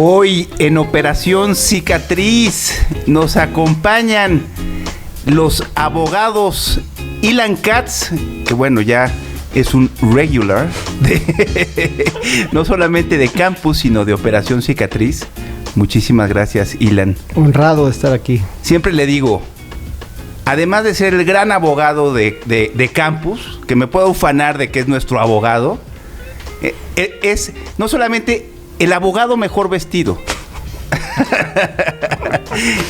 Hoy en Operación Cicatriz nos acompañan los abogados Ilan Katz, que bueno, ya es un regular no solamente de Campus, sino de Operación Cicatriz. Muchísimas gracias, Ilan. Honrado de estar aquí. Siempre le digo, además de ser el gran abogado de Campus, que me puedo ufanar de que es nuestro abogado, es no solamente el abogado mejor vestido,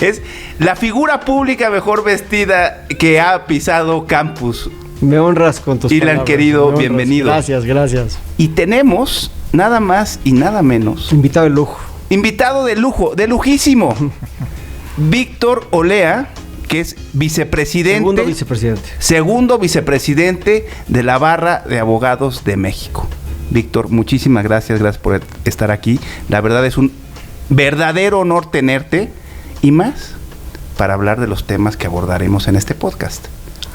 es la figura pública mejor vestida que ha pisado Campus. Me honras con tus Ilan, querido, bienvenido. Gracias. Y tenemos nada más y nada menos. Invitado de lujo. Invitado de lujo, de lujísimo. Víctor Olea, que es vicepresidente. Segundo vicepresidente de la Barra de Abogados de México. Víctor, muchísimas gracias por estar aquí. La verdad es un verdadero honor tenerte y más para hablar de los temas que abordaremos en este podcast.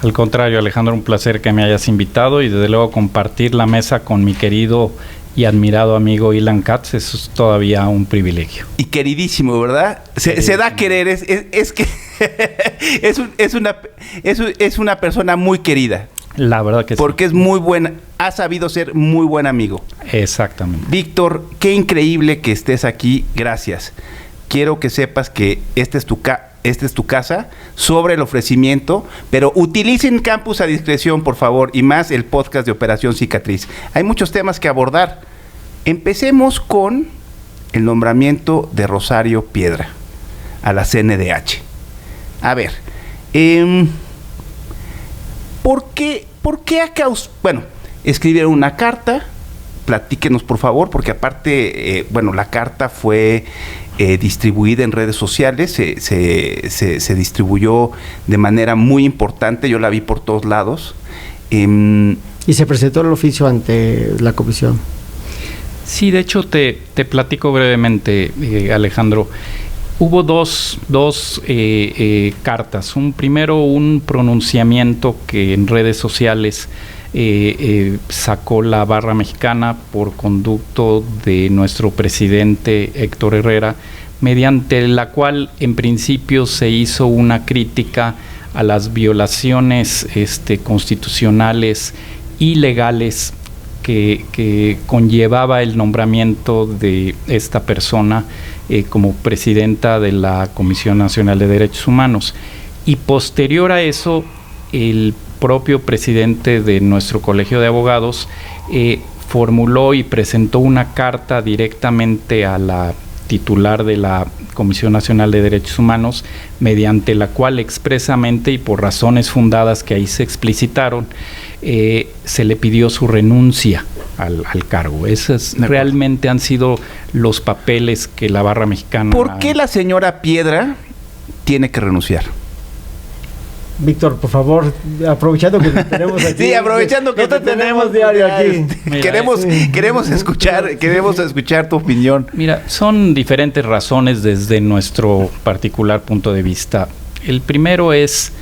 Al contrario, Alejandro, un placer que me hayas invitado y desde luego compartir la mesa con mi querido y admirado amigo Ilan Katz, eso es todavía un privilegio. Y queridísimo, ¿verdad? Se da a querer, es que es una persona muy querida. La verdad que porque sí. Es muy buena, ha sabido ser muy buen amigo. Exactamente. Víctor, qué increíble que estés aquí, gracias. Quiero que sepas que esta es tu casa, sobre el ofrecimiento, pero utilicen Campus a discreción, por favor, y más el podcast de Operación Cicatriz. Hay muchos temas que abordar. Empecemos con el nombramiento de Rosario Piedra a la CNDH. A ver, ¿por qué bueno, escribieron una carta? Platíquenos, por favor, porque aparte, la carta fue distribuida en redes sociales, se distribuyó de manera muy importante, yo la vi por todos lados. Y se presentó el oficio ante la comisión. Sí, de hecho, te platico brevemente, Alejandro. Hubo dos cartas. Primero, un pronunciamiento que en redes sociales sacó la Barra Mexicana por conducto de nuestro presidente Héctor Herrera, mediante la cual en principio se hizo una crítica a las violaciones constitucionales y legales que conllevaba el nombramiento de esta persona como presidenta de la Comisión Nacional de Derechos Humanos. Y posterior a eso, el propio presidente de nuestro Colegio de Abogados formuló y presentó una carta directamente a la titular de la Comisión Nacional de Derechos Humanos, mediante la cual expresamente y por razones fundadas que ahí se explicitaron, se le pidió su renuncia al cargo. Esos realmente han sido los papeles que la Barra Mexicana... ¿Por qué la señora Piedra tiene que renunciar? Víctor, por favor, aprovechando que te tenemos aquí. Sí, aprovechando que te tenemos diario aquí. Mira, queremos escuchar tu opinión. Mira, son diferentes razones desde nuestro particular punto de vista. El primero es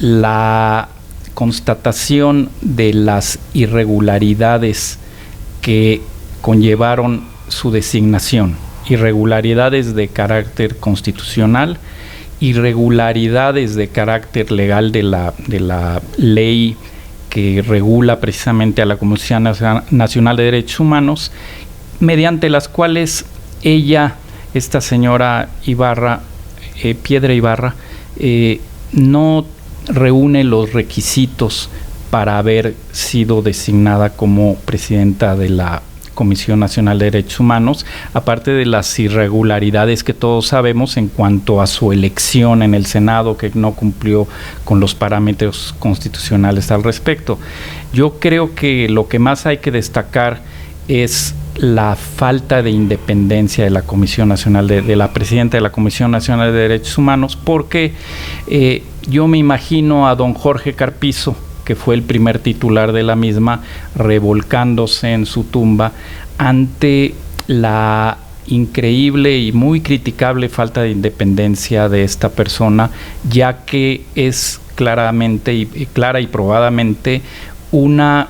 la constatación de las irregularidades que conllevaron su designación, irregularidades de carácter constitucional, irregularidades de carácter legal de la ley que regula precisamente a la Comisión Nacional de Derechos Humanos, mediante las cuales esta señora Piedra Ibarra, no reúne los requisitos para haber sido designada como presidenta de la Comisión Nacional de Derechos Humanos, aparte de las irregularidades que todos sabemos en cuanto a su elección en el Senado, que no cumplió con los parámetros constitucionales al respecto. Yo creo que lo que más hay que destacar es la falta de independencia de la Comisión Nacional de la presidenta de la Comisión Nacional de Derechos Humanos, porque yo me imagino a don Jorge Carpizo, que fue el primer titular de la misma, revolcándose en su tumba ante la increíble y muy criticable falta de independencia de esta persona, ya que es clara y probadamente una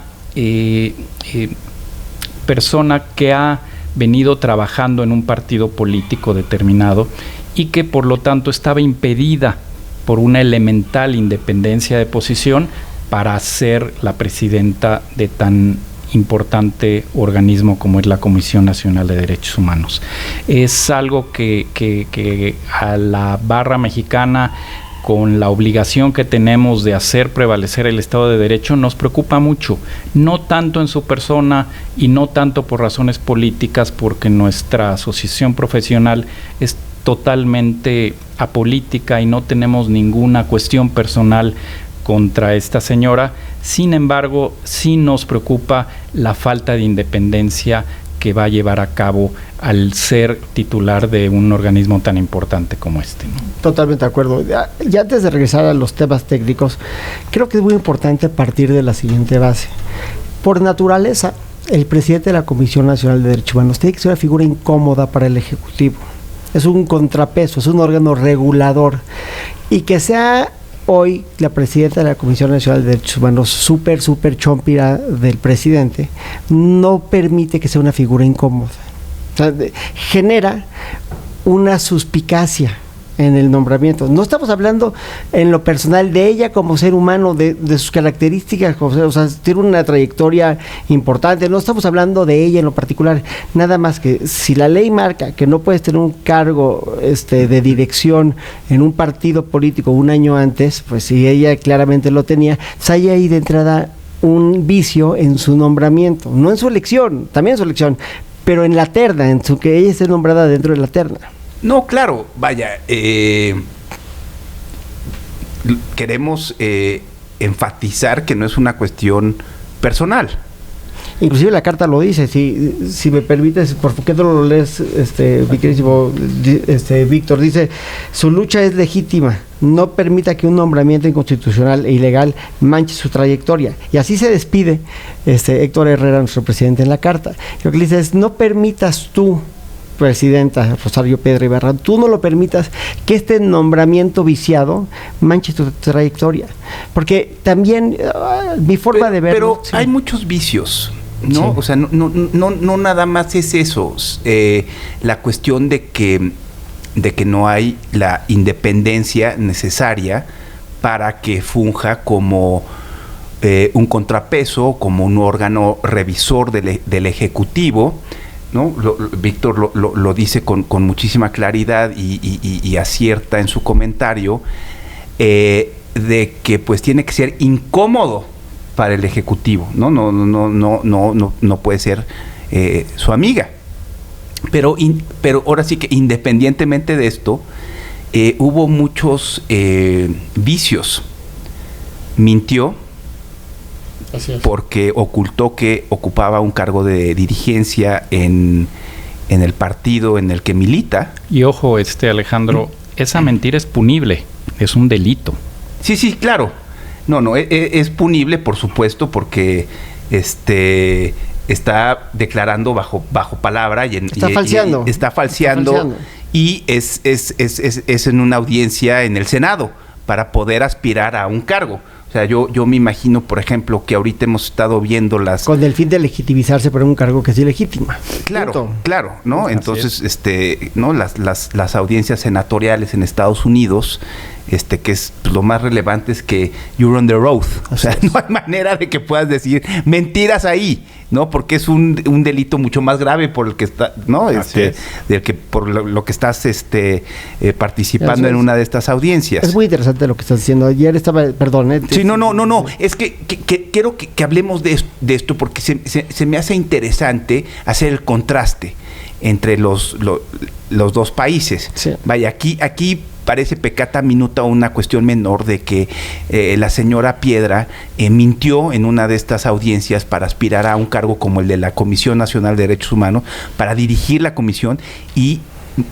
persona que ha venido trabajando en un partido político determinado y que por lo tanto estaba impedida por una elemental independencia de posición para ser la presidenta de tan importante organismo como es la Comisión Nacional de Derechos Humanos. Es algo que a la barra mexicana, con la obligación que tenemos de hacer prevalecer el Estado de Derecho, nos preocupa mucho, no tanto en su persona y no tanto por razones políticas, porque nuestra asociación profesional es totalmente apolítica y no tenemos ninguna cuestión personal contra esta señora. Sin embargo, sí nos preocupa la falta de independencia que va a llevar a cabo al ser titular de un organismo tan importante como este, ¿no? Totalmente de acuerdo. Ya antes de regresar a los temas técnicos, creo que es muy importante partir de la siguiente base. Por naturaleza, el presidente de la Comisión Nacional de Derechos Humanos tiene que ser una figura incómoda para el Ejecutivo. Es un contrapeso, es un órgano regulador. Y que sea hoy la presidenta de la Comisión Nacional de Derechos Humanos súper chompira del presidente, no permite que sea una figura incómoda. O sea, genera una suspicacia en el nombramiento. No estamos hablando en lo personal de ella como ser humano, de sus características, o sea, tiene una trayectoria importante. No estamos hablando de ella en lo particular, nada más que si la ley marca que no puedes tener un cargo de dirección en un partido político un año antes, pues si ella claramente lo tenía, pues hay ahí de entrada un vicio en su nombramiento, no en su elección, también en su elección, pero en la terna, en su que ella esté nombrada dentro de la terna. No, claro, vaya, queremos enfatizar que no es una cuestión personal. Inclusive la carta lo dice, si me permites, ¿por qué no lo lees, mi queridísimo Víctor? Dice, su lucha es legítima, no permita que un nombramiento inconstitucional e ilegal manche su trayectoria. Y así se despide Héctor Herrera, nuestro presidente, en la carta. Lo que le dice es, no permitas tú, presidenta Rosario Piedra Ibarra, tú no lo permitas que este nombramiento viciado manche tu trayectoria, porque también mi forma de verlo... Pero sí, hay muchos vicios, ¿no? Sí. O sea, no nada más es eso, la cuestión de que no hay la independencia necesaria para que funja como un contrapeso, como un órgano revisor del Ejecutivo, ¿no? Víctor lo dice con muchísima claridad y acierta en su comentario, de que pues tiene que ser incómodo para el Ejecutivo, no puede ser su amiga. Pero ahora sí que independientemente de esto, hubo muchos vicios. Mintió, porque ocultó que ocupaba un cargo de dirigencia en el partido en el que milita. Y ojo, Alejandro, esa mentira es punible, es un delito. Sí, claro. No, es punible, por supuesto, porque está declarando bajo palabra está falseando. Está falseando. Y es en una audiencia en el Senado para poder aspirar a un cargo. O sea, yo me imagino, por ejemplo, que ahorita hemos estado viendo con el fin de legitimizarse por un cargo que es ilegítima. Claro, ¿no? Entonces, ¿no? Las audiencias senatoriales en Estados Unidos, que es lo más relevante es que you're on the road. O sea, no hay manera de que puedas decir mentiras ahí, ¿no? Porque es un delito mucho más grave por el que está, ¿no? Del que por lo que estás participando en una de estas audiencias. Es muy interesante lo que estás diciendo. Ayer estaba, perdón. Sí, no. Es que quiero que hablemos de esto porque se me hace interesante hacer el contraste entre los dos países. Sí. Vaya, aquí parece peccata minuta una cuestión menor de que la señora Piedra mintió en una de estas audiencias para aspirar a un cargo como el de la Comisión Nacional de Derechos Humanos, para dirigir la comisión, y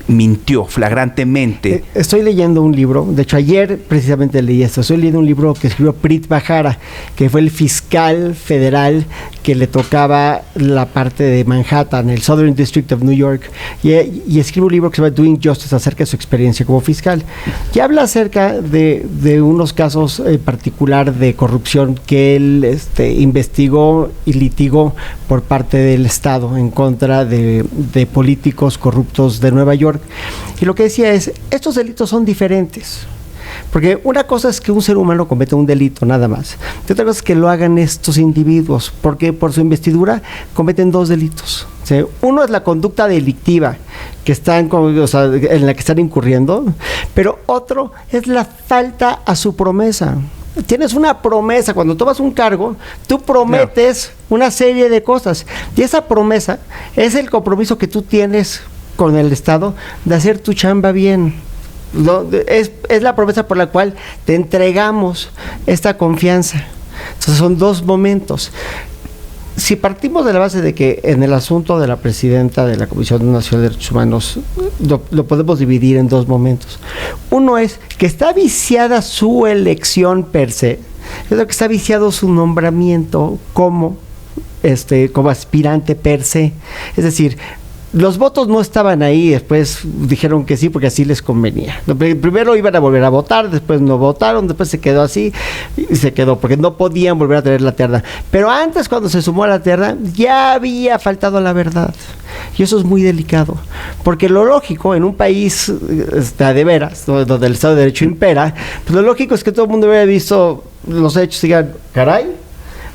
mintió flagrantemente. Estoy leyendo un libro, de hecho ayer precisamente leí esto, estoy leyendo un libro que escribió Preet Bharara, que fue el fiscal federal que le tocaba la parte de Manhattan, el Southern District of New York, y escribe un libro que se llama Doing Justice acerca de su experiencia como fiscal, y habla acerca de unos casos en particular de corrupción que él investigó y litigó por parte del Estado en contra de políticos corruptos de Nueva York. Y lo que decía es, estos delitos son diferentes. Porque una cosa es que un ser humano cometa un delito nada más. Y otra cosa es que lo hagan estos individuos, porque por su investidura cometen dos delitos. ¿Sí? Uno es la conducta delictiva que están, en la que están incurriendo, pero otro es la falta a su promesa. Tienes una promesa, cuando tomas un cargo, tú prometes una serie de cosas, y esa promesa es el compromiso que tú tienes con el Estado de hacer tu chamba bien. Es la promesa por la cual te entregamos esta confianza. Entonces son dos momentos. Si partimos de la base de que en el asunto de la presidenta de la Comisión Nacional de Derechos Humanos lo podemos dividir en dos momentos. Uno es que está viciada su elección per se, es lo que está viciado su nombramiento como aspirante per se. Es decir, los votos no estaban ahí, después dijeron que sí porque así les convenía. Primero iban a volver a votar, después no votaron, después se quedó así y se quedó porque no podían volver a tener la terna. Pero antes, cuando se sumó a la terna, ya había faltado la verdad. Y eso es muy delicado, porque lo lógico en un país de veras, donde el Estado de Derecho impera, pues lo lógico es que todo el mundo hubiera visto los hechos y digan, caray,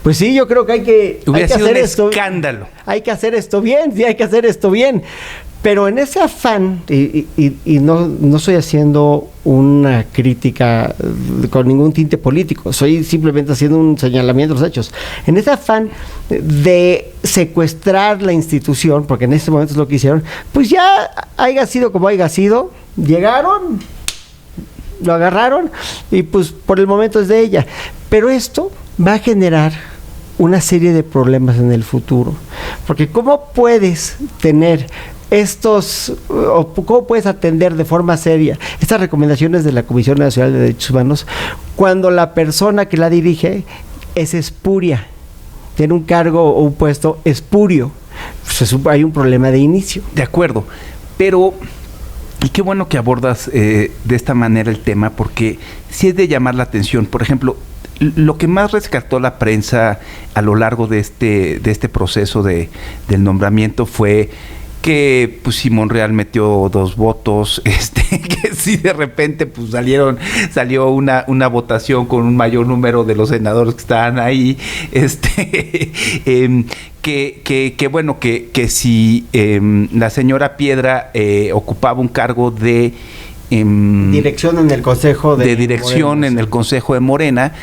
pues sí, yo creo que hay que hacer esto. Escándalo. Hay que hacer esto bien, sí, hay que hacer esto bien. Pero en ese afán, y no estoy haciendo una crítica con ningún tinte político, estoy simplemente haciendo un señalamiento de los hechos. En ese afán de secuestrar la institución, porque en este momento es lo que hicieron, pues ya haya sido como haya sido, llegaron, lo agarraron y pues por el momento es de ella. Pero esto va a generar una serie de problemas en el futuro, porque ¿cómo puedes tener cómo puedes atender de forma seria estas recomendaciones de la Comisión Nacional de Derechos Humanos cuando la persona que la dirige es espuria, tiene un cargo o un puesto espurio? Pues hay un problema de inicio. De acuerdo, pero y qué bueno que abordas de esta manera el tema, porque sí es de llamar la atención. Por ejemplo, lo que más rescató la prensa a lo largo de este proceso del nombramiento fue que pues si Monreal metió 2 votos, que si de repente pues salió una votación con un mayor número de los senadores que estaban ahí, que bueno, que si la señora Piedra ocupaba un cargo de dirección en el Consejo de dirección Morena, en el Consejo de Morena,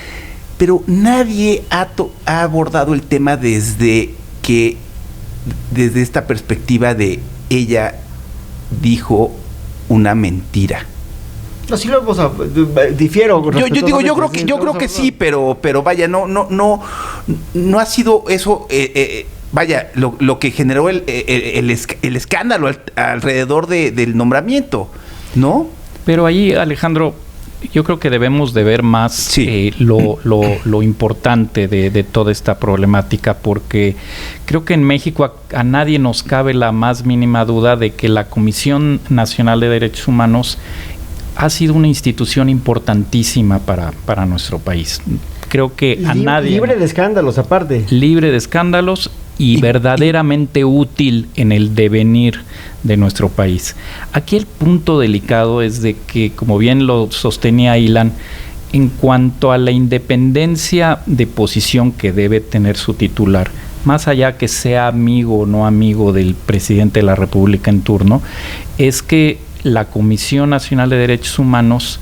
pero nadie ha abordado el tema desde esta perspectiva de ella dijo una mentira. No, sí lo difiero. Yo creo que sí, pero vaya, no ha sido eso. Vaya, lo que generó el escándalo alrededor del nombramiento, ¿no? Pero ahí, Alejandro, yo creo que debemos de ver más sí. Lo importante de toda esta problemática, porque creo que en México a nadie nos cabe la más mínima duda de que la Comisión Nacional de Derechos Humanos ha sido una institución importantísima para nuestro país. Creo que a nadie... Libre de escándalos, aparte. Libre de escándalos y verdaderamente útil en el devenir de nuestro país. Aquí el punto delicado es de que, como bien lo sostenía Ilan, en cuanto a la independencia de posición que debe tener su titular, más allá que sea amigo o no amigo del presidente de la República en turno, es que la Comisión Nacional de Derechos Humanos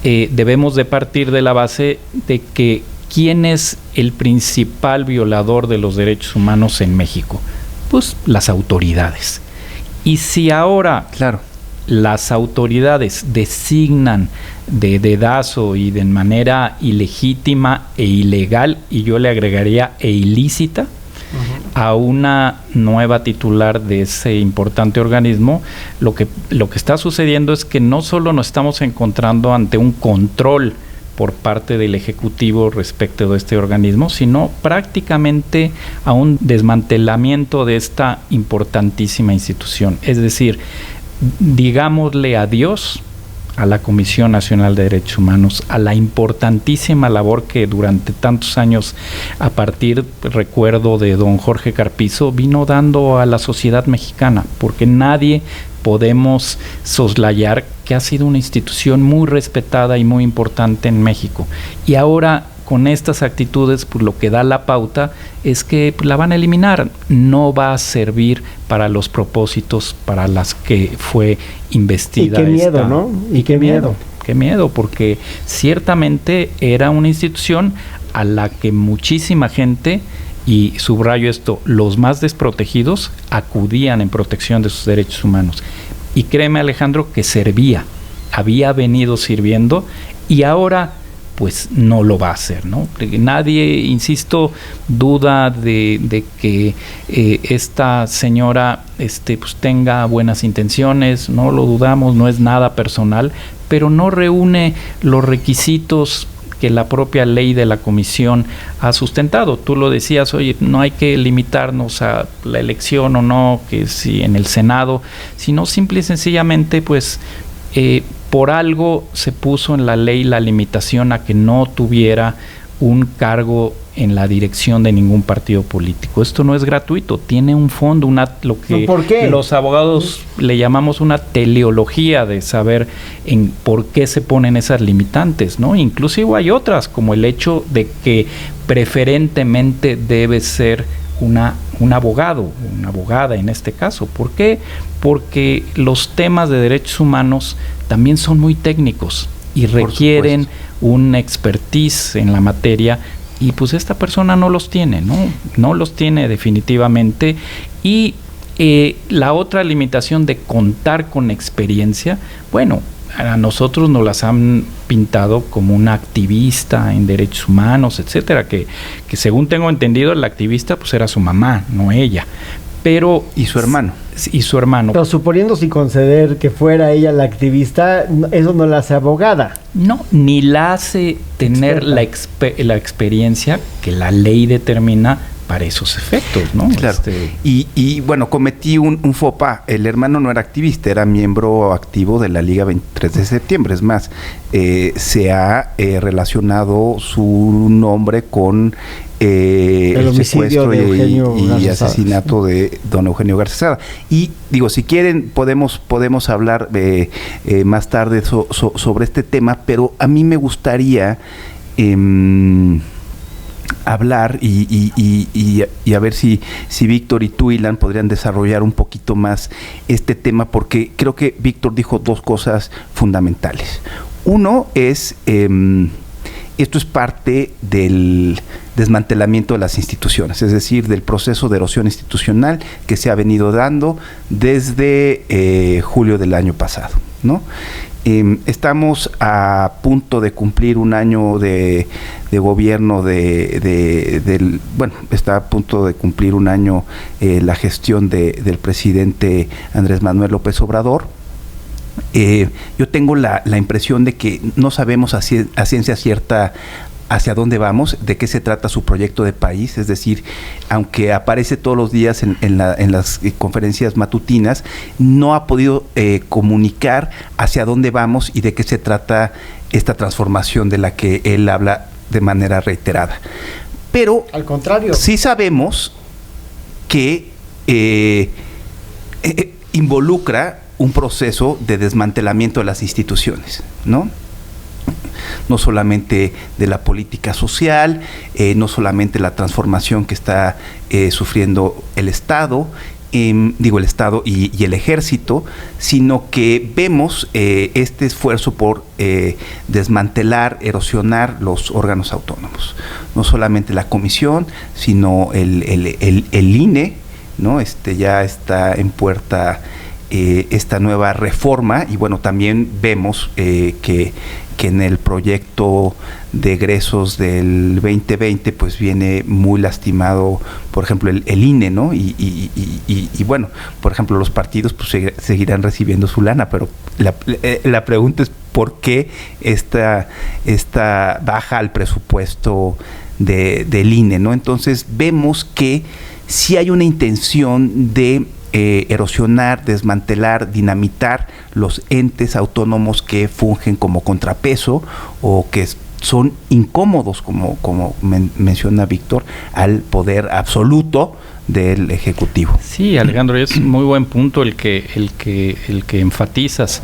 debemos de partir de la base de que ¿quién es el principal violador de los derechos humanos en México? Pues las autoridades. Y si ahora las autoridades designan de dedazo y de manera ilegítima e ilegal, y yo le agregaría ilícita, a una nueva titular de ese importante organismo, lo que está sucediendo es que no solo nos estamos encontrando ante un control por parte del Ejecutivo respecto de este organismo, sino prácticamente a un desmantelamiento de esta importantísima institución. Es decir, digámosle adiós a la Comisión Nacional de Derechos Humanos, a la importantísima labor que durante tantos años, a partir, recuerdo, de don Jorge Carpizo, vino dando a la sociedad mexicana, porque nadie podemos soslayar que ha sido una institución muy respetada y muy importante en México. Y ahora, con estas actitudes, pues lo que da la pauta es que la van a eliminar. No va a servir para los propósitos para las que fue investida. Y qué miedo, ¿no? Y qué miedo. Qué miedo, porque ciertamente era una institución a la que muchísima gente, y subrayo esto, los más desprotegidos acudían en protección de sus derechos humanos. Y créeme, Alejandro, que servía, había venido sirviendo, y ahora pues no lo va a hacer, ¿no? Nadie, insisto, duda de que esta señora pues tenga buenas intenciones, no lo dudamos, no es nada personal, pero no reúne los requisitos que la propia ley de la comisión ha sustentado. Tú lo decías, oye, no hay que limitarnos a la elección o no, que si en el Senado, sino simple y sencillamente, pues, por algo se puso en la ley la limitación a que no tuviera un cargo en la dirección de ningún partido político. Esto no es gratuito, tiene un fondo, lo que ¿por qué? Los abogados le llamamos una teleología de saber en por qué se ponen esas limitantes, ¿no? Inclusive hay otras, como el hecho de que preferentemente debe ser un abogado, una abogada en este caso. ¿Por qué? Porque los temas de derechos humanos también son muy técnicos y requieren un expertise en la materia, y pues esta persona no los tiene, no los tiene definitivamente. Y la otra limitación de contar con experiencia, bueno, a nosotros nos las han pintado como una activista en derechos humanos, etcétera, que según tengo entendido, la activista pues era su mamá, no ella. Pero y su hermano. Y su hermano. Pero suponiendo, sin conceder que fuera ella la activista, eso no la hace abogada. No, ni la hace tener la experiencia que la ley determina para esos efectos, ¿no? Claro. Y bueno, cometí un faux pas. El hermano no era activista, era miembro activo de la Liga 23 de septiembre. Es más, se ha relacionado su nombre con el secuestro y asesinato de don Eugenio Garza Sada. Y digo, si quieren podemos hablar más tarde sobre este tema, pero a mí me gustaría hablar y a ver si Víctor y tú, Ilan, podrían desarrollar un poquito más este tema, porque creo que Víctor dijo dos cosas fundamentales. Uno es, esto es parte del desmantelamiento de las instituciones, es decir, del proceso de erosión institucional que se ha venido dando desde julio del año pasado, ¿no? Estamos a punto de cumplir un año de gobierno bueno, está a punto de cumplir un año la gestión del presidente Andrés Manuel López Obrador. Yo tengo la impresión de que no sabemos a ciencia cierta hacia dónde vamos, de qué se trata su proyecto de país. Es decir, aunque aparece todos los días en las conferencias matutinas, no ha podido comunicar hacia dónde vamos y de qué se trata esta transformación de la que él habla de manera reiterada. Pero al contrario, sí sabemos que involucra un proceso de desmantelamiento de las instituciones, ¿no? No solamente de la política social, no solamente la transformación que está sufriendo el Estado, el Estado y el Ejército, sino que vemos este esfuerzo por desmantelar, erosionar los órganos autónomos. No solamente la Comisión, sino el INE, ¿no? Ya está en puerta esta nueva reforma. Y bueno, también vemos que en el proyecto de egresos del 2020 pues viene muy lastimado, por ejemplo, el INE, ¿no? Y bueno, por ejemplo, los partidos pues seguirán recibiendo su lana, pero la pregunta es ¿por qué esta baja al presupuesto del INE, ¿no? Entonces vemos que sí hay una intención de erosionar, desmantelar, dinamitar los entes autónomos que fungen como contrapeso o que son incómodos, como menciona Víctor, al poder absoluto del Ejecutivo. Sí, Alejandro, es muy buen punto el que enfatizas,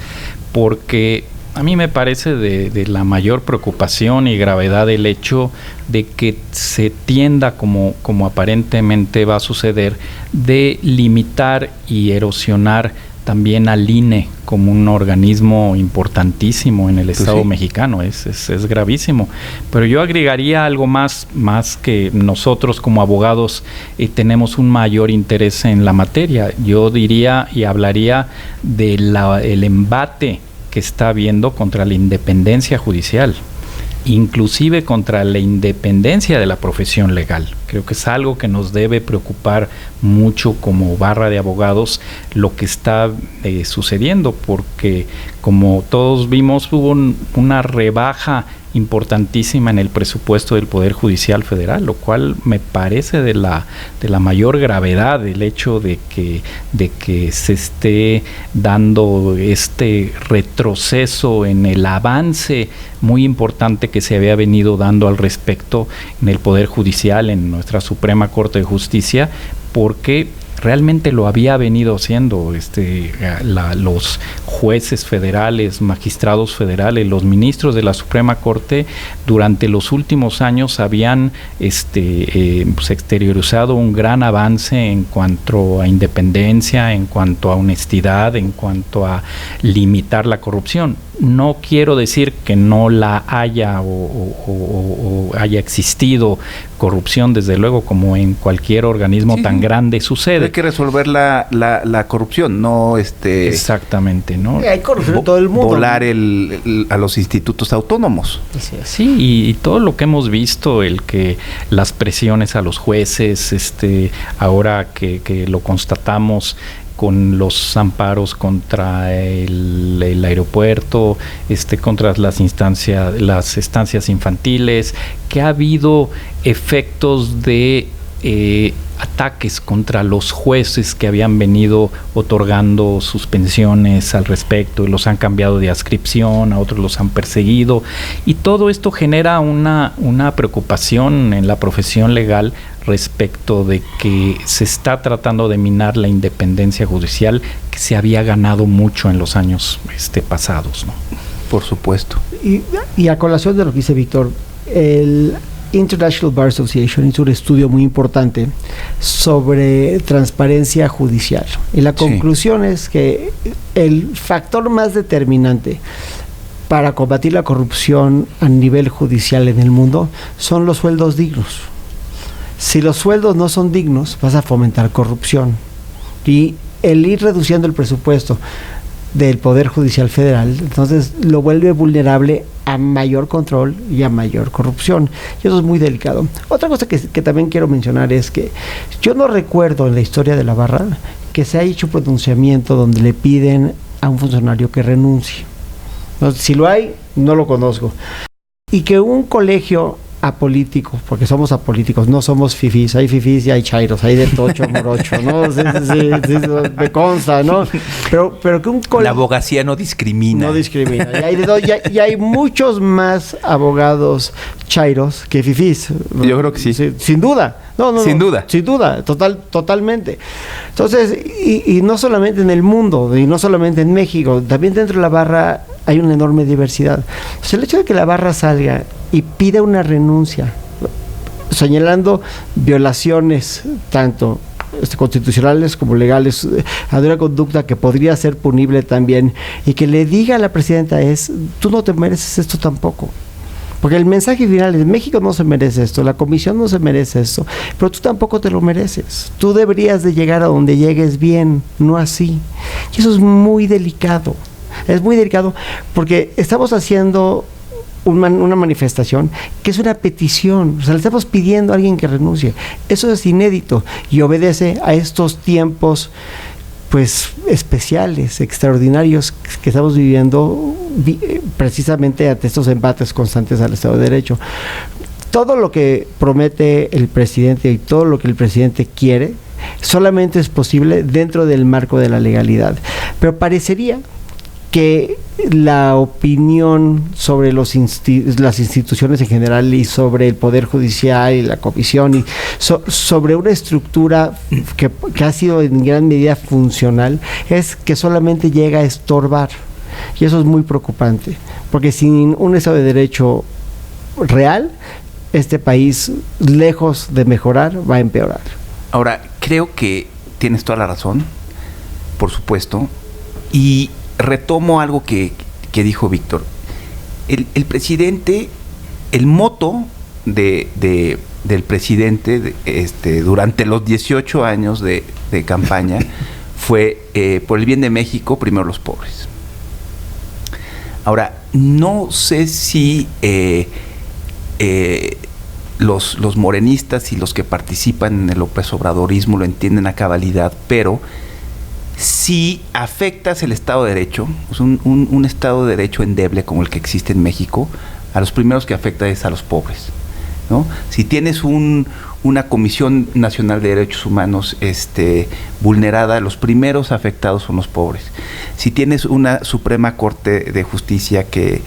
porque a mí me parece de la mayor preocupación y gravedad el hecho de que se tienda, como aparentemente va a suceder, de limitar y erosionar también al INE como un organismo importantísimo en el Estado mexicano. Es gravísimo. Pero yo agregaría algo más que nosotros como abogados tenemos un mayor interés en la materia. Yo diría y hablaría del embate que está habiendo contra la independencia judicial, inclusive contra la independencia de la profesión legal. Creo que es algo que nos debe preocupar mucho como barra de abogados lo que está sucediendo, porque como todos vimos hubo una rebaja importantísima en el presupuesto del Poder Judicial Federal, lo cual me parece de la mayor gravedad el hecho de que se esté dando este retroceso en el avance muy importante que se había venido dando al respecto en el Poder Judicial, en nuestra Suprema Corte de Justicia, porque realmente lo había venido haciendo los jueces federales, magistrados federales, los ministros de la Suprema Corte durante los últimos años habían exteriorizado un gran avance en cuanto a independencia, en cuanto a honestidad, en cuanto a limitar la corrupción. No quiero decir que no la haya o haya existido corrupción, desde luego, como en cualquier organismo tan grande sucede. Hay que resolver la corrupción, no exactamente, ¿no? Hay corrupción en todo el mundo. Volar a los institutos autónomos. Sí, y todo lo que hemos visto, que las presiones a los jueces, ahora que lo constatamos con los amparos contra el aeropuerto, contra las estancias infantiles, que ha habido efectos de ataques contra los jueces que habían venido otorgando suspensiones al respecto, y los han cambiado de adscripción, a otros los han perseguido, y todo esto genera una preocupación en la profesión legal respecto de que se está tratando de minar la independencia judicial que se había ganado mucho en los años pasados, ¿no? Por supuesto. Y a colación de lo que dice Víctor, el International Bar Association hizo un estudio muy importante sobre transparencia judicial, y la conclusión es que el factor más determinante para combatir la corrupción a nivel judicial en el mundo son los sueldos dignos. Si los sueldos no son dignos, vas a fomentar corrupción, y el ir reduciendo el presupuesto del Poder Judicial Federal, entonces lo vuelve vulnerable a mayor control y a mayor corrupción, y eso es muy delicado. Otra cosa que también quiero mencionar es que yo no recuerdo en la historia de la barra que se haya hecho un pronunciamiento donde le piden a un funcionario que renuncie. No, si lo hay, no lo conozco. Y que un colegio apolíticos, porque somos apolíticos, no somos fifís, hay fifís y hay chairos, hay de tocho morocho, ¿no? Sí, me consta, ¿no? Pero que un la abogacía no discrimina. No discrimina. Y hay muchos más abogados chairos que fifís. Yo creo que sí. Sin duda. Sin duda, totalmente. Entonces, y no solamente en el mundo, y no solamente en México, también dentro de la barra hay una enorme diversidad. O sea, el hecho de que la barra salga y pida una renuncia, señalando violaciones tanto constitucionales como legales, a una conducta que podría ser punible también, y que le diga a la presidenta tú no te mereces esto tampoco. Porque el mensaje final es: México no se merece esto, la comisión no se merece esto, pero tú tampoco te lo mereces. Tú deberías de llegar a donde llegues bien, no así. Y eso es muy delicado. Es muy delicado porque estamos haciendo una manifestación que es una petición, o sea, le estamos pidiendo a alguien que renuncie. Eso es inédito y obedece a estos tiempos pues especiales, extraordinarios que estamos viviendo precisamente ante estos embates constantes al Estado de Derecho. Todo lo que promete el presidente y todo lo que el presidente quiere solamente es posible dentro del marco de la legalidad, pero parecería que la opinión sobre las instituciones en general y sobre el Poder Judicial y la Comisión y sobre una estructura que ha sido en gran medida funcional es que solamente llega a estorbar, y eso es muy preocupante, porque sin un Estado de Derecho real, este país, lejos de mejorar, va a empeorar. Ahora, creo que tienes toda la razón, por supuesto, y retomo algo que dijo Víctor. El presidente, el moto del presidente durante los 18 años de campaña fue por el bien de México, primero los pobres. Ahora, no sé si los morenistas y los que participan en el López Obradorismo lo entienden a cabalidad, pero si afectas el Estado de Derecho, pues un Estado de Derecho endeble como el que existe en México, a los primeros que afecta es a los pobres, ¿no? Si tienes una Comisión Nacional de Derechos Humanos vulnerada, los primeros afectados son los pobres. Si tienes una Suprema Corte de Justicia que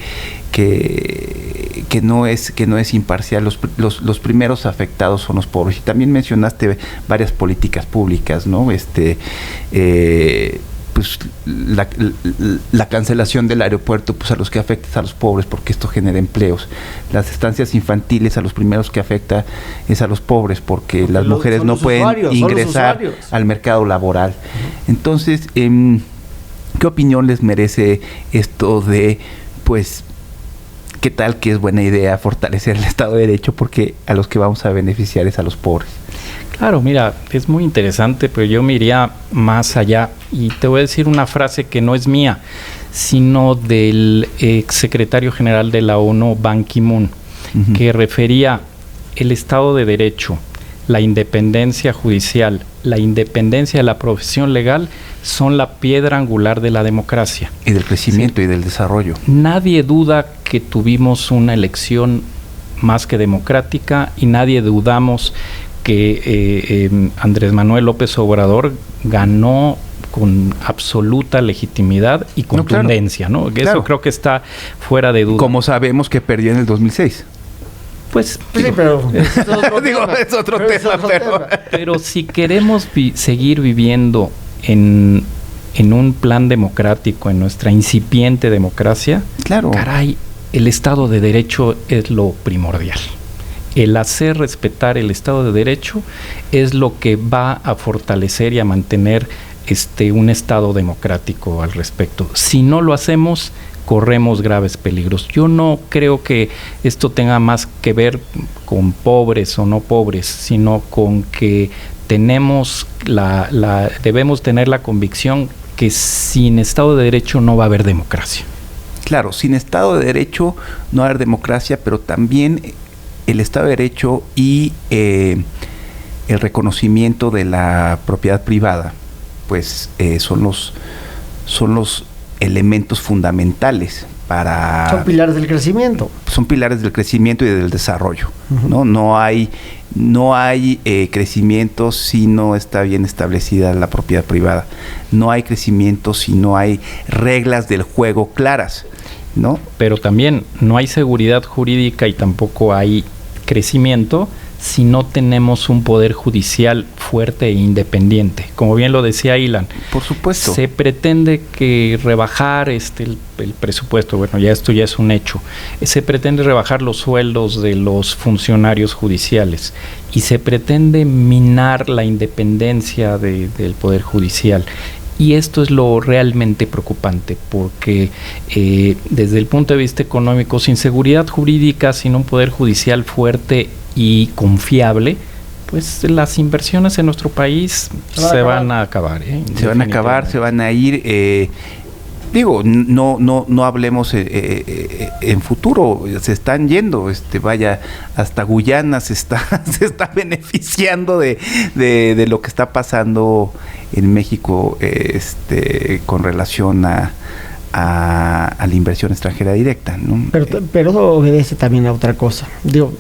no es imparcial, los primeros afectados son los pobres. Y también mencionaste varias políticas públicas, ¿no? Pues la cancelación del aeropuerto, pues a los que afecta es a los pobres, porque esto genera empleos. Las estancias infantiles, a los primeros que afecta es a los pobres, porque las mujeres no pueden ingresar al mercado laboral. Entonces, ¿qué opinión les merece esto de, pues, qué tal que es buena idea fortalecer el Estado de Derecho, porque a los que vamos a beneficiar es a los pobres? Claro, mira, es muy interesante, pero yo me iría más allá y te voy a decir una frase que no es mía, sino del exsecretario general de la ONU, Ban Ki-moon, que refería el Estado de Derecho, la independencia judicial, la independencia de la profesión legal son la piedra angular de la democracia. Y del crecimiento, sí, y del desarrollo. Nadie duda que tuvimos una elección más que democrática y nadie dudamos que Andrés Manuel López Obrador ganó con absoluta legitimidad y contundencia, ¿no? Claro. Eso creo que está fuera de duda. Como sabemos que perdió en el 2006. Pues sí, pero es otro tema. Pero si queremos seguir viviendo en un plan democrático, en nuestra incipiente democracia, claro, caray, el Estado de Derecho es lo primordial. El hacer respetar el Estado de Derecho es lo que va a fortalecer y a mantener un Estado democrático al respecto. Si no lo hacemos, corremos graves peligros. Yo no creo que esto tenga más que ver con pobres o no pobres, sino con que debemos tener la convicción que sin Estado de Derecho no va a haber democracia. Claro, sin Estado de Derecho no va a haber democracia, pero también el Estado de Derecho y el reconocimiento de la propiedad privada, pues son los elementos fundamentales para... Son pilares del crecimiento. Son pilares del crecimiento y del desarrollo, ¿no? No hay crecimiento si no está bien establecida la propiedad privada. No hay crecimiento si no hay reglas del juego claras, ¿no? Pero también no hay seguridad jurídica y tampoco hay crecimiento si no tenemos un poder judicial fuerte e independiente. Como bien lo decía Ilan. Por supuesto. Se pretende que rebajar el presupuesto, bueno, ya esto ya es un hecho. Se pretende rebajar los sueldos de los funcionarios judiciales y se pretende minar la independencia del poder judicial. Y esto es lo realmente preocupante, porque desde el punto de vista económico, sin seguridad jurídica, sin un poder judicial fuerte y confiable, pues las inversiones en nuestro país se van a acabar. Se van a acabar, se van a ir. Digo, no hablemos en futuro, se están yendo, vaya, hasta Guyana se está beneficiando de lo que está pasando en México, con relación a la inversión extranjera directa, ¿no? Pero eso obedece también a otra cosa. Digo,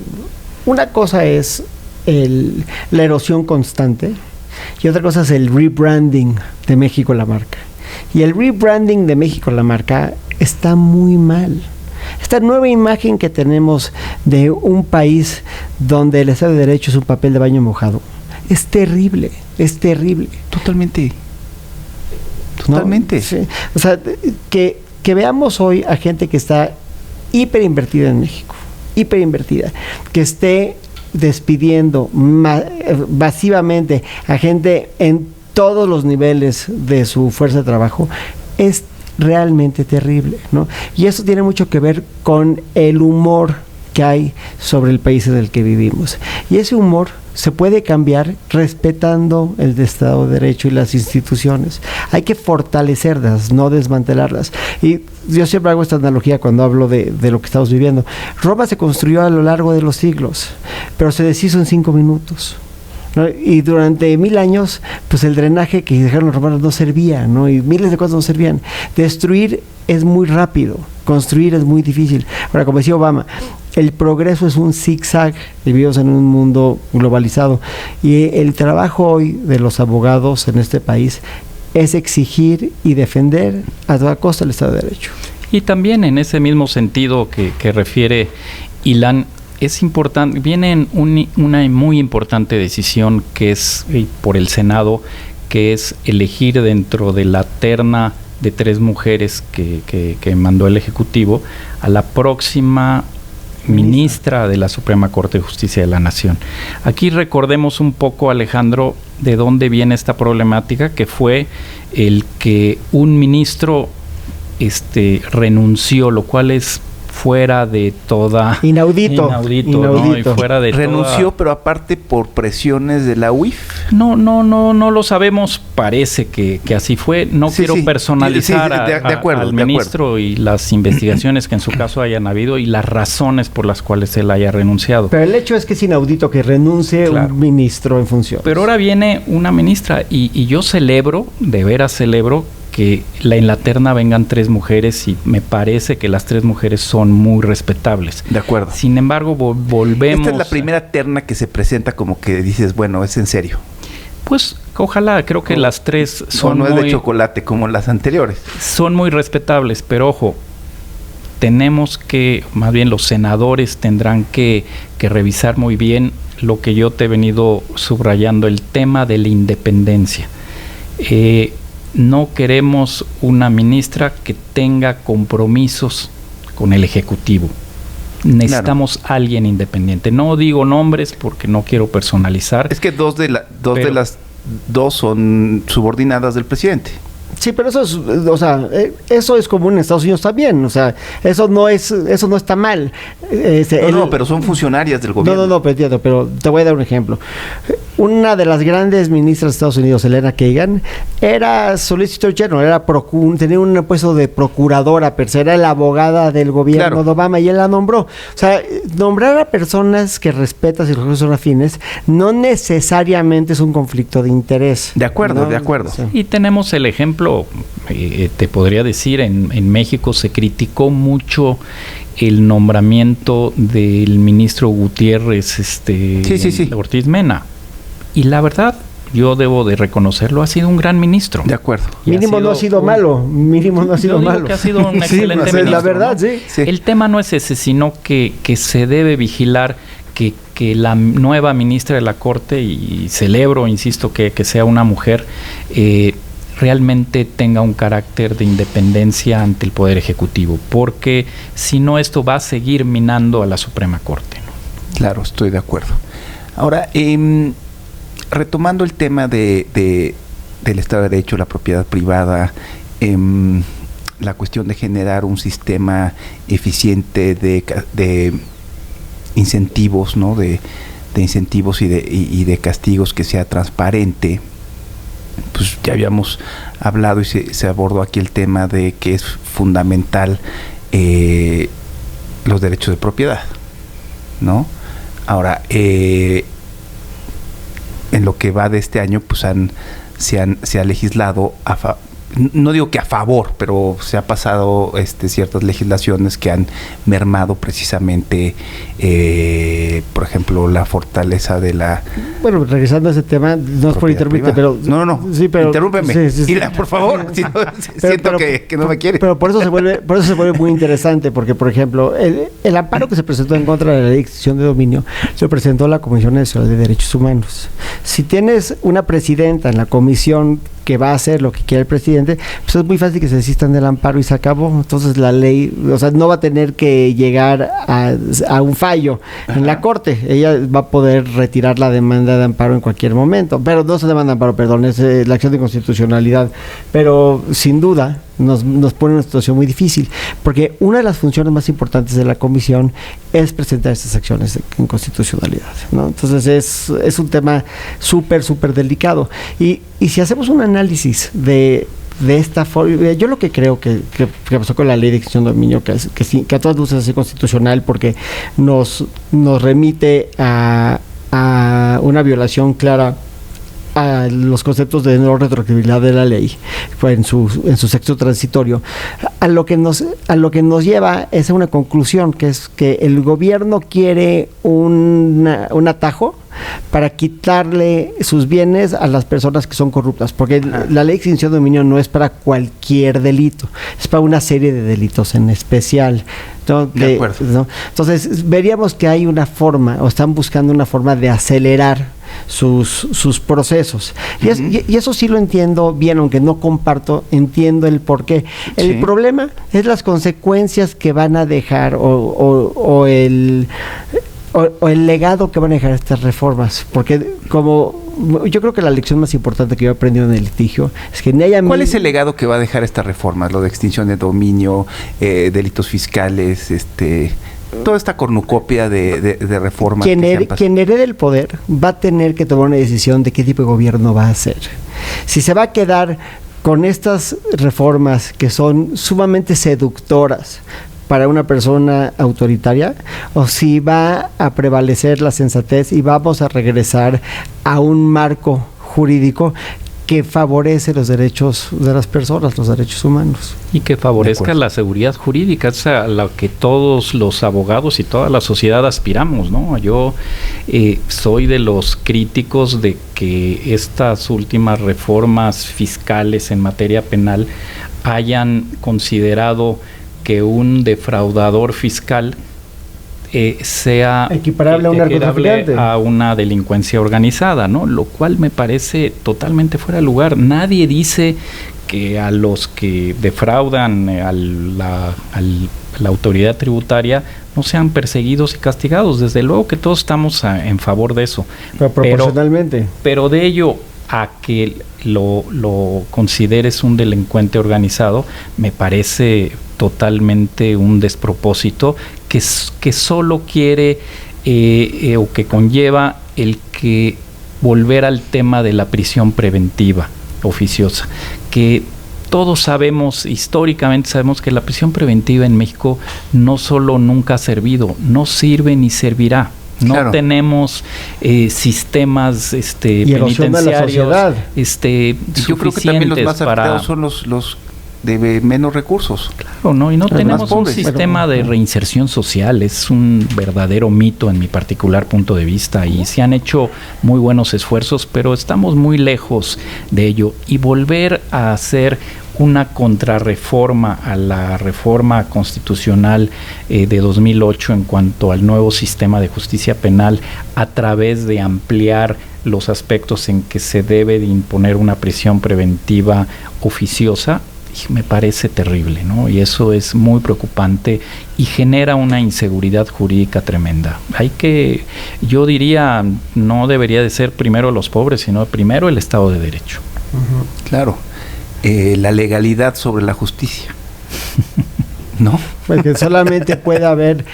una cosa es la erosión constante y otra cosa es el rebranding de México la marca. Y el rebranding de México la marca está muy mal. Esta nueva imagen que tenemos de un país donde el Estado de Derecho es un papel de baño mojado es terrible, es terrible. Totalmente. ¿No? Sí. O sea, que veamos hoy a gente que está hiperinvertida en México, hiperinvertida, que esté despidiendo masivamente a gente en todos los niveles de su fuerza de trabajo, es realmente terrible, ¿no? Y eso tiene mucho que ver con el humor que hay sobre el país en el que vivimos. Y ese humor se puede cambiar respetando el Estado de Derecho y las instituciones. Hay que fortalecerlas, no desmantelarlas. Y yo siempre hago esta analogía cuando hablo de lo que estamos viviendo. Roma se construyó a lo largo de los siglos, pero se deshizo en 5 minutos. ¿no? Y durante 1000 años, pues el drenaje que dejaron los romanos no servía, ¿no? Y miles de cosas no servían. Destruir es muy rápido, construir es muy difícil. Ahora, como decía Obama, el progreso es un zigzag, vivimos en un mundo globalizado, y el trabajo hoy de los abogados en este país es exigir y defender a toda costa el Estado de Derecho. Y también en ese mismo sentido que refiere Ilan, es importante, viene una muy importante decisión que es por el Senado, que es elegir dentro de la terna de 3 mujeres que mandó el Ejecutivo a la próxima ministra de la Suprema Corte de Justicia de la Nación. Aquí recordemos un poco, Alejandro, de dónde viene esta problemática, que fue el que un ministro renunció, lo cual es fuera de toda... Inaudito. ¿no? Y fuera de renunció, pero aparte por presiones de la UIF. No lo sabemos, parece que así fue. No quiero personalizar al ministro y las investigaciones que en su caso hayan habido y las razones por las cuales él haya renunciado. Pero el hecho es que es inaudito que renuncie un ministro en función. Pero ahora viene una ministra y yo celebro, de veras celebro, que en la terna vengan 3 mujeres y me parece que las 3 mujeres son muy respetables. De acuerdo. Sin embargo, volvemos... Esta es la primera terna que se presenta como que dices, bueno, es en serio. Pues ojalá, creo que las 3 son no es de chocolate como las anteriores. Son muy respetables, pero ojo, tenemos que, más bien los senadores tendrán que revisar muy bien lo que yo te he venido subrayando, el tema de la independencia. No queremos una ministra que tenga compromisos con el Ejecutivo. Necesitamos alguien independiente. No digo nombres porque no quiero personalizar. Es que dos de las dos son subordinadas del presidente. Sí, pero eso es, o sea, eso es común en Estados Unidos también, o sea, eso no está mal. Pero son funcionarias del gobierno. Pero te voy a dar un ejemplo. Una de las grandes ministras de Estados Unidos, Elena Kagan, era Solicitor General, tenía un puesto de procuradora, pero era la abogada del gobierno de Obama y él la nombró. O sea, nombrar a personas que respetas y los son afines no necesariamente es un conflicto de interés. De acuerdo, ¿no? De acuerdo. Sí. Y tenemos el ejemplo, te podría decir, en México se criticó mucho el nombramiento del ministro Gutiérrez Ortiz Mena. Y la verdad, yo debo de reconocerlo, ha sido un gran ministro. De acuerdo. Mínimo no ha sido malo. Que ha sido un excelente ministro. La verdad, ¿no? Sí. El tema no es ese, sino que se debe vigilar que la nueva ministra de la Corte, y celebro, insisto, que sea una mujer, realmente tenga un carácter de independencia ante el Poder Ejecutivo, porque si no, esto va a seguir minando a la Suprema Corte, ¿no? Claro, estoy de acuerdo. Ahora, retomando el tema del Estado de Derecho, la propiedad privada, la cuestión de generar un sistema eficiente de incentivos, ¿no? de incentivos y de castigos que sea transparente. Pues ya habíamos hablado y se abordó aquí el tema de que es fundamental los derechos de propiedad, ¿no? Ahora, en lo que va de este año, pues se ha legislado no digo que a favor, pero se ha pasado ciertas legislaciones que han mermado precisamente, por ejemplo, la fortaleza de la... Bueno, regresando a ese tema, no es por interrumpirte, pero... No, sí, pero, interrúmpeme. Sí. Mira, por favor, siento que no me quiere. Pero por eso se vuelve muy interesante, porque, por ejemplo, el amparo que se presentó en contra de la ley de extinción de dominio, se presentó la Comisión Nacional de Derechos Humanos. Si tienes una presidenta en la comisión que va a hacer lo que quiere el presidente, pues es muy fácil que se desistan del amparo y se acabó. Entonces la ley, o sea, no va a tener que llegar a un fallo en la Corte. Ella va a poder retirar la demanda de amparo en cualquier momento. Pero no se demanda amparo, perdón, es la acción de inconstitucionalidad. Pero sin duda nos pone en una situación muy difícil, porque una de las funciones más importantes de la comisión es presentar estas acciones de inconstitucionalidad, ¿no? Entonces es un tema súper delicado. Y si hacemos un análisis de esta forma, yo lo que creo que pasó con la ley de extinción de dominio, que a todas luces es inconstitucional, porque nos remite a una violación clara a los conceptos de no retroactividad de la ley, en su sexo transitorio, a lo que nos lleva es a una conclusión, que es que el gobierno quiere un atajo para quitarle sus bienes a las personas que son corruptas, porque la ley de extinción de dominio no es para cualquier delito, es para una serie de delitos en especial, ¿no? De acuerdo. ¿no? Entonces veríamos que hay una forma, o están buscando una forma de acelerar sus procesos. Y eso sí lo entiendo bien, aunque no comparto, entiendo el porqué. El problema es las consecuencias que van a dejar o el legado que van a dejar estas reformas, porque yo creo que la lección más importante que yo he aprendido en el litigio es que ¿cuál es el legado que va a dejar esta reforma? Lo de extinción de dominio, delitos fiscales, toda esta cornucopia de reformas. Quien herede el poder va a tener que tomar una decisión de qué tipo de gobierno va a hacer. Si se va a quedar con estas reformas que son sumamente seductoras para una persona autoritaria, o si va a prevalecer la sensatez y vamos a regresar a un marco jurídico que favorece los derechos de las personas, los derechos humanos. Y que favorezca la seguridad jurídica, es a la que todos los abogados y toda la sociedad aspiramos, ¿no? Yo soy de los críticos de que estas últimas reformas fiscales en materia penal hayan considerado que un defraudador fiscal sea equiparable a una delincuencia organizada, ¿no? Lo cual me parece totalmente fuera de lugar. Nadie dice que a los que defraudan a la autoridad tributaria no sean perseguidos y castigados. Desde luego que todos estamos en favor de eso. Pero proporcionalmente. Pero de ello a que lo consideres un delincuente organizado, me parece totalmente un despropósito que solo quiere o que conlleva el que volver al tema de la prisión preventiva oficiosa, que todos sabemos, históricamente sabemos que la prisión preventiva en México no solo nunca ha servido, no sirve ni servirá. No tenemos sistemas penitenciarios yo creo que también los más afectados son los de menos recursos. Claro, ¿no? Y no tenemos un sistema de reinserción social. Es un verdadero mito en mi particular punto de vista, y se han hecho muy buenos esfuerzos, pero estamos muy lejos de ello. Y volver a hacer una contrarreforma a la reforma constitucional de 2008 en cuanto al nuevo sistema de justicia penal, a través de ampliar los aspectos en que se debe de imponer una prisión preventiva oficiosa, me parece terrible, ¿no? Y eso es muy preocupante y genera una inseguridad jurídica tremenda. Yo diría, no debería de ser primero los pobres, sino primero el Estado de Derecho. Claro. La legalidad sobre la justicia. ¿No? Porque solamente puede haber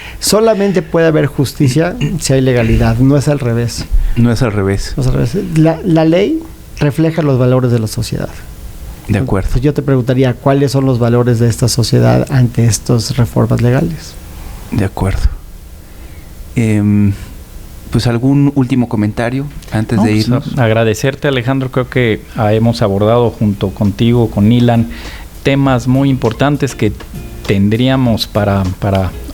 justicia si hay legalidad, no es al revés. No es al revés. No es al revés. La ley refleja los valores de la sociedad. De acuerdo. Entonces yo te preguntaría, ¿cuáles son los valores de esta sociedad ante estas reformas legales? De acuerdo. Pues algún último comentario antes de irnos. Agradecerte, Alejandro. Creo que hemos abordado junto contigo, con Ilan, temas muy importantes que tendríamos para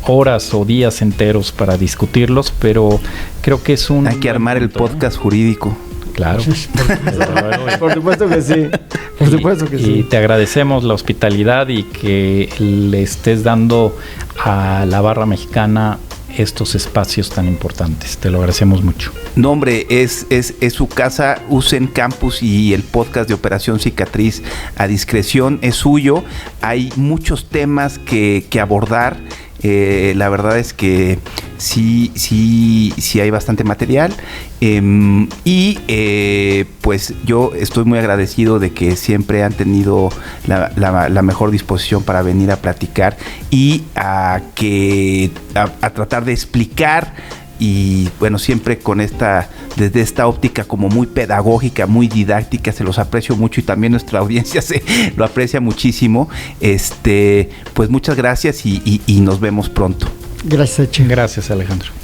horas o días enteros para discutirlos, pero creo que es hay que armar el podcast jurídico. Claro. Por supuesto que sí. Por supuesto que sí. Y te agradecemos la hospitalidad y que le estés dando a la barra mexicana estos espacios tan importantes. Te lo agradecemos mucho. No, hombre, es su casa. Usen Campus y el podcast de Operación Cicatriz a discreción. Es suyo. Hay muchos temas que abordar. La verdad es que sí hay bastante material. Pues yo estoy muy agradecido de que siempre han tenido la mejor disposición para venir a platicar y a tratar de explicar, y bueno, siempre desde esta óptica como muy pedagógica, muy didáctica. Se los aprecio mucho y también nuestra audiencia lo aprecia muchísimo. Pues muchas gracias y nos vemos pronto. Gracias, Eche. Gracias, Alejandro.